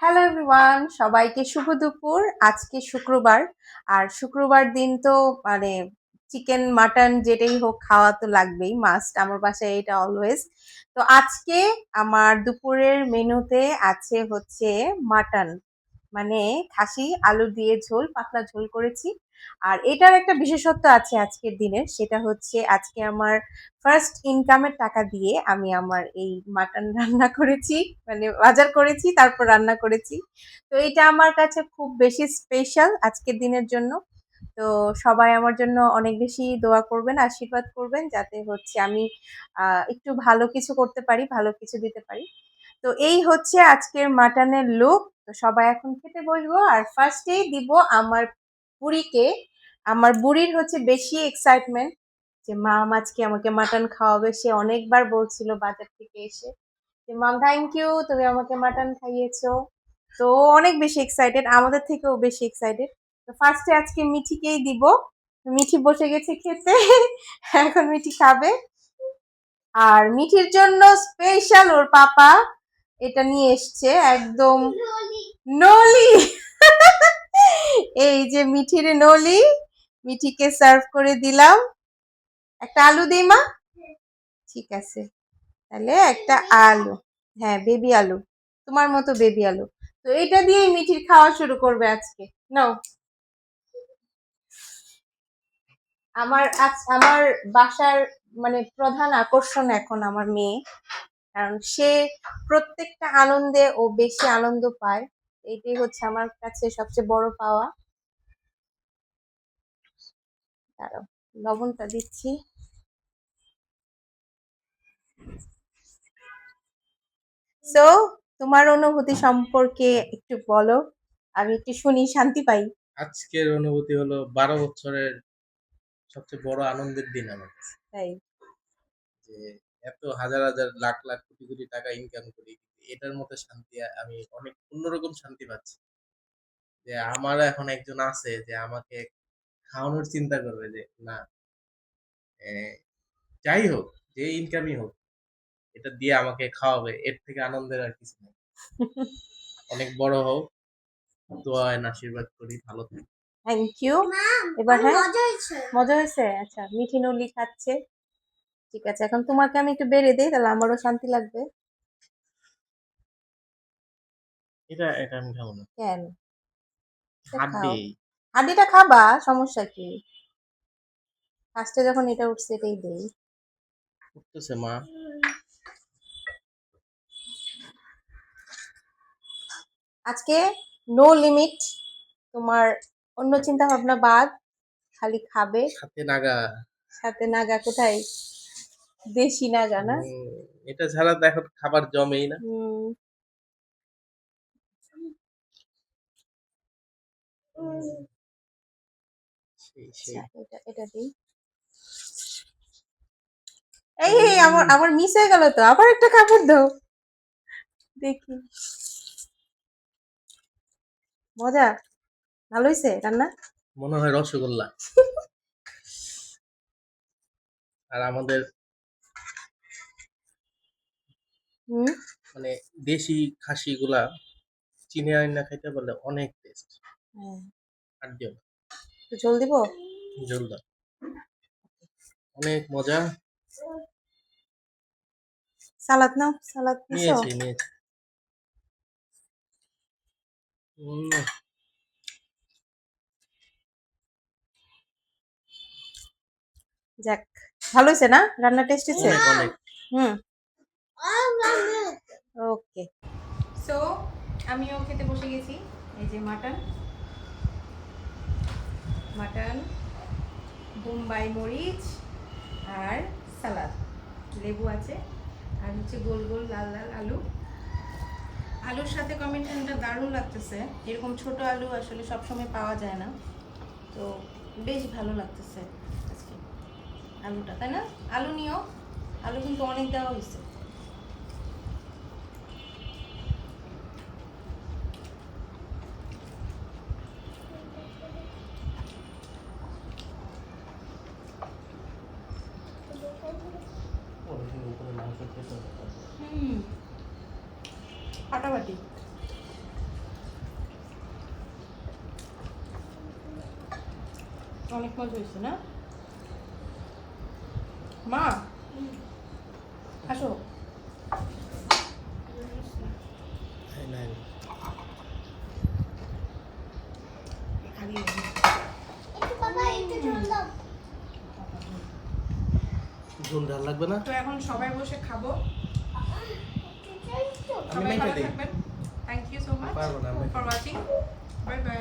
Hello everyone, সবাইকে শুভ দুপুর। আজকে শুক্রবার, আর শুক্রবার দিন তো মানে চিকেন মাটন যেটাই হোক খাওয়া তো লাগবেই, মাস্ট আমার বাসায় এটা অলওয়েজ। তো আজকে আমার দুপুরের মেনুতে আছে হচ্ছে মাটন, মানে খাসি আলু দিয়ে ঝোল, পাতলা ঝোল করেছি। আর এটার একটা বিশেষত্ব আছে আজকের দিনের, সেটা হচ্ছে আজকে আমার ফার্স্ট ইনকামের টাকা দিয়ে আমি আমার এই মাটন রান্না করেছি, মানে বাজার করেছি তারপর রান্না করেছি। তো এটা আমার কাছে খুব বেশি স্পেশাল আজকের দিনের জন্য। তো সবাই আমার জন্য অনেক বেশি দোয়া করবেন, আশীর্বাদ করবেন, যাতে হচ্ছে আমি একটু ভালো কিছু করতে পারি, ভালো কিছু দিতে পারি। তো এই হচ্ছে আজকের মাটনের লুক। তো সবাই এখন খেতে বসবো, আর ফার্স্টেই দিব আমার বুড়িকে। আমার বুড়ির হচ্ছে বেশি এক্সাইটমেন্ট যে মাম আজকে আমাকে মাটন খাওয়াবে। সে অনেকবার বলছিল বাজার থেকে এসে যে মাম থ্যাংক ইউ, তুমি আমাকে মাটন খাইয়েছো। তো ও অনেক বেশি এক্সাইটেড, আমাদের থেকেও বেশি এক্সাইটেড। তো ফার্স্টে আজকে মিঠিকেই দিব। মিঠি বসে গেছে খেতে। এখন মিঠি খাবে। আর মিঠির জন্য স্পেশাল ওর পাপা এটা নিয়ে এসছে একদম নলি। এই যে মিঠির নলি, মিঠিকে সার্ভ করে দিলাম। একটা আলু দিই মা? ঠিক আছে, তাহলে একটা আলু। হ্যাঁ, বেবি আলু, তোমার মতো বেবি আলু। তো এটা দিয়েই মিঠির খাওয়া শুরু করবে আজকে। নাও। আমার বাসার মানে প্রধান আকর্ষণ এখন আমার মেয়ে, কারণ সে প্রত্যেকটা আনন্দে ও বেশি আনন্দ পায়। এটাই হচ্ছে আমার কাছে সবচেয়ে বড় পাওয়া। দাঁড়াও, লবণটা দিচ্ছি। সো তোমার অনুভূতি সম্পর্কে একটু বলো, আমি একটু শুনি, শান্তি পাই। আজকের অনুভূতি হলো 12 বছরের সবচেয়ে বড় আনন্দের দিন আমার কাছে। তাই? যে এত হাজার হাজার লাখ লাখ কোটি কোটি টাকা ইনকাম করি, এটার মতো শান্তি আমি অনেক অন্যরকম শান্তি পাচ্ছি। যে আমার এখন একজন আছে যে আমাকে খাওয়ানোর চিন্তা করবে, যে না, যাই হোক, যে ইনকামই হোক, এটা দিয়ে আমাকে খাওয়াবে, এর থেকে আনন্দের আর কিছু নেই। অনেক বড় হোক, দোয়া আর আশীর্বাদ করি, ভালো থাকি। Thank you. এবার হ্যাঁ, মজা হয়েছে। আচ্ছা, মিঠি নলি খাচ্ছে। ঠিক আছে, এখন তোমাকে আমি একটু বেড়ে দিই, তাহলে আমারও শান্তি লাগবে। এটা এটা আমি খাবো না। কেন? এটা খাও। হাড্ডি হাড্ডিটা খাবা, সমস্যা কি? ফার্স্টে যখন এটা উঠছে এটাই দেই। করতেছে মা। আজকে নো লিমিট, তোমার অন্য চিন্তা ভাবনা বাদ, খালি খাবে। সাথে নাগা। সাথে নাগা কোথায়? দেশি নাগা না? এটা ছাড়া তো এখন খাবার জমেই না। হুম। সেই আচ্ছা, সেই এটা এটা দিই। এই এই আমার আমার মিস হয়ে গেল তো, আবার একটা কাপড় দাও দেখি। মজা? ভালো হয়েছে রান্না? মনে হয় রসগোল্লা। আর আমাদের হুম। মানে দেশি খাসি গুলা চিনে আইনা খাইতে বলে অনেক টেস্ট। হ্যাঁ, আর দিও না, তো ঝোল দিব। ঝোল দাও, অনেক মজা। সালাদ নাও, সালাদ নিছো? নিয়েছি নিয়েছি। উম, যাক, ভালো হয়েছে না রান্না? টেস্ট হয়েছে? অনেক অনেক। হুম। ওকে। সো আমিও খেতে বসে গেছি। এই যে মাটন, মাটন, বোম্বাই মরিচ, আর সালাদ, লেবু আছে, আর হচ্ছে গোল গোল লাল লাল আলু। আলুর সাথে কম্বিনেশনটা দারুণ লাগতেছে। এরকম ছোট আলু আসলে সবসময় পাওয়া যায় না, তো বেশ ভালো লাগতেছে আজকে আলুটা, তাই না? আলু নিও, আলু কিন্তু অনেক দেওয়া হয়েছে। হুম, ফাটাফাটি। অনেক মজা হয়েছে না মা আসো ঝোল ঝাল লাগবে না? তো এখন সবাই বসে খাবো আমি সবাই মেখে ভালো দিই। থাকবেন থ্যাংক ইউ সো মাচ পারবো না আমি। For watching bye bye